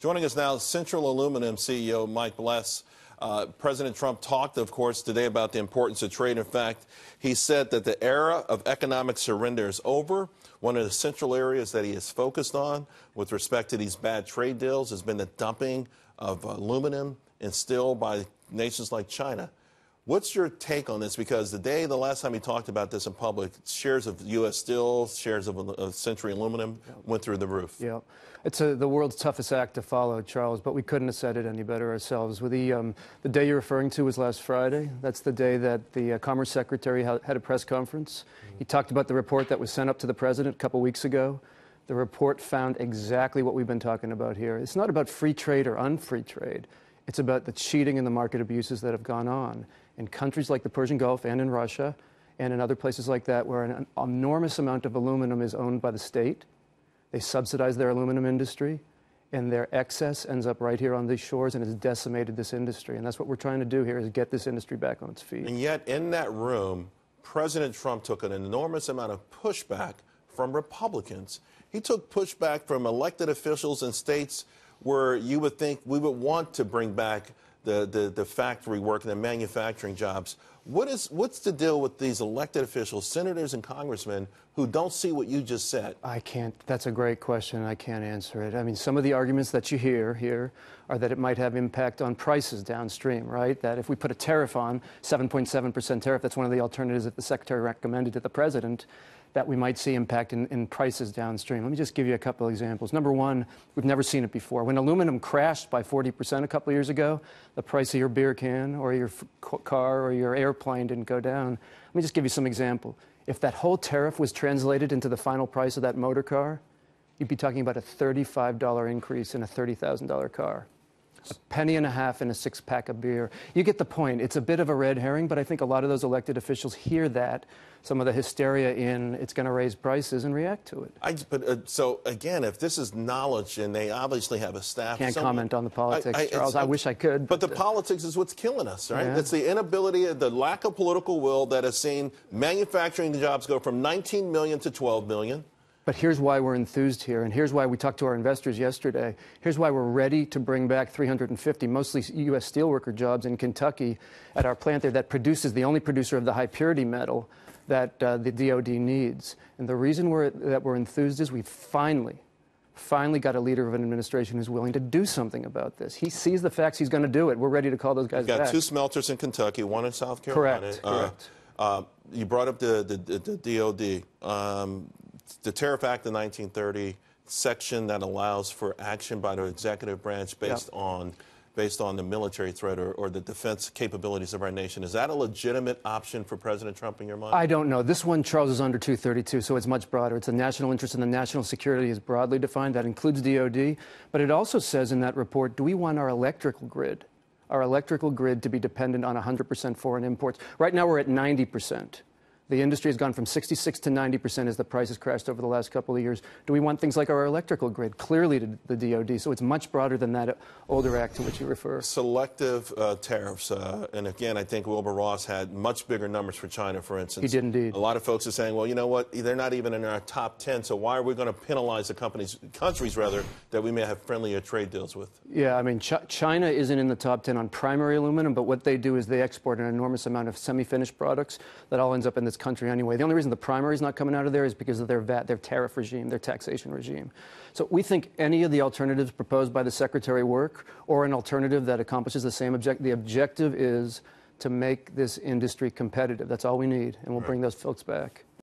Joining us now, Central Aluminum CEO Mike Bless. President Trump talked, of course, today about the importance of trade. In fact, he said that the era of economic surrender is over. One of the central areas that he is focused on with respect to these bad trade deals has been the dumping of aluminum and steel by nations like China. What's your take on this? Because the last time he talked about this in public, shares of U.S. Steel, shares of Century Aluminum went through the roof. Yeah, it's the world's toughest act to follow, Charles, but we couldn't have said it any better ourselves. The day you're referring to was last Friday. That's the day that the Commerce Secretary had a press conference. He talked about the report that was sent up to the President a couple weeks ago. The report found exactly what we've been talking about here. It's not about free trade or unfree trade. It's about the cheating and the market abuses that have gone on in countries like the Persian Gulf and in Russia and in other places like that where an enormous amount of aluminum is owned by the state. They subsidize their aluminum industry, and their excess ends up right here on these shores and has decimated this industry. And that's what we're trying to do here, is get this industry back on its feet. And yet in that room, President Trump took an enormous amount of pushback from Republicans. He took pushback from elected officials in states where you would think we would want to bring back the factory work and the manufacturing jobs. What's the deal with these elected officials, senators and congressmen, who don't see what you just said? I can't. That's a great question. I can't answer it. I mean, some of the arguments that you hear here are that it might have impact on prices downstream, right? That if we put a tariff on, 7.7% tariff, that's one of the alternatives that the Secretary recommended to the President, that we might see impact in prices downstream. Let me just give you a couple of examples. Number one, we've never seen it before. When aluminum crashed by 40% a couple of years ago, the price of your beer can or your car or your airplane didn't go down. Let me just give you some example. If that whole tariff was translated into the final price of that motor car, you'd be talking about a $35 increase in a $30,000 car. A penny and a half in a six-pack of beer. You get the point. It's a bit of a red herring, but I think a lot of those elected officials hear that, some of the hysteria in it's going to raise prices, and react to it. So, again, if this is knowledge, and they obviously have a staff... Can't comment on the politics, Charles. I wish I could. But the politics is what's killing us, right? Yeah. It's the inability, the lack of political will that has seen manufacturing jobs go from 19 million to 12 million. But here's why we're enthused here, and here's why we talked to our investors yesterday. Here's why we're ready to bring back 350 mostly U.S. steelworker jobs in Kentucky at our plant there that produces, the only producer of the high-purity metal that the DOD needs. And the reason that we're enthused is we finally got a leader of an administration who's willing to do something about this. He sees the facts. He's going to do it. We're ready to call those guys back. You've got two smelters in Kentucky, one in South Carolina. Correct. You brought up the DOD. The Tariff Act of 1930, section that allows for action by the executive branch based on the military threat or the defense capabilities of our nation. Is that a legitimate option for President Trump in your mind? I don't know. This one, Charles, is under 232, so it's much broader. It's a national interest, and the national security is broadly defined. That includes DOD. But it also says in that report, do we want our electrical grid to be dependent on 100% foreign imports? Right now we're at 90%. The industry has gone from 66 to 90% as the price has crashed over the last couple of years. Do we want things like our electrical grid? Clearly to the DOD. So it's much broader than that older act to which you refer. Selective tariffs. And again, I think Wilbur Ross had much bigger numbers for China, for instance. He did indeed. A lot of folks are saying, well, you know what? They're not even in our top 10. So why are we going to penalize the countries that we may have friendlier trade deals with? Yeah, I mean, China isn't in the top 10 on primary aluminum, but what they do is they export an enormous amount of semi-finished products that all ends up in this country anyway. The only reason the primary is not coming out of there is because of their VAT, their tariff regime, their taxation regime. So we think any of the alternatives proposed by the Secretary work, or an alternative that accomplishes the same objective. The objective is to make this industry competitive. That's all we need, and we'll bring those folks back.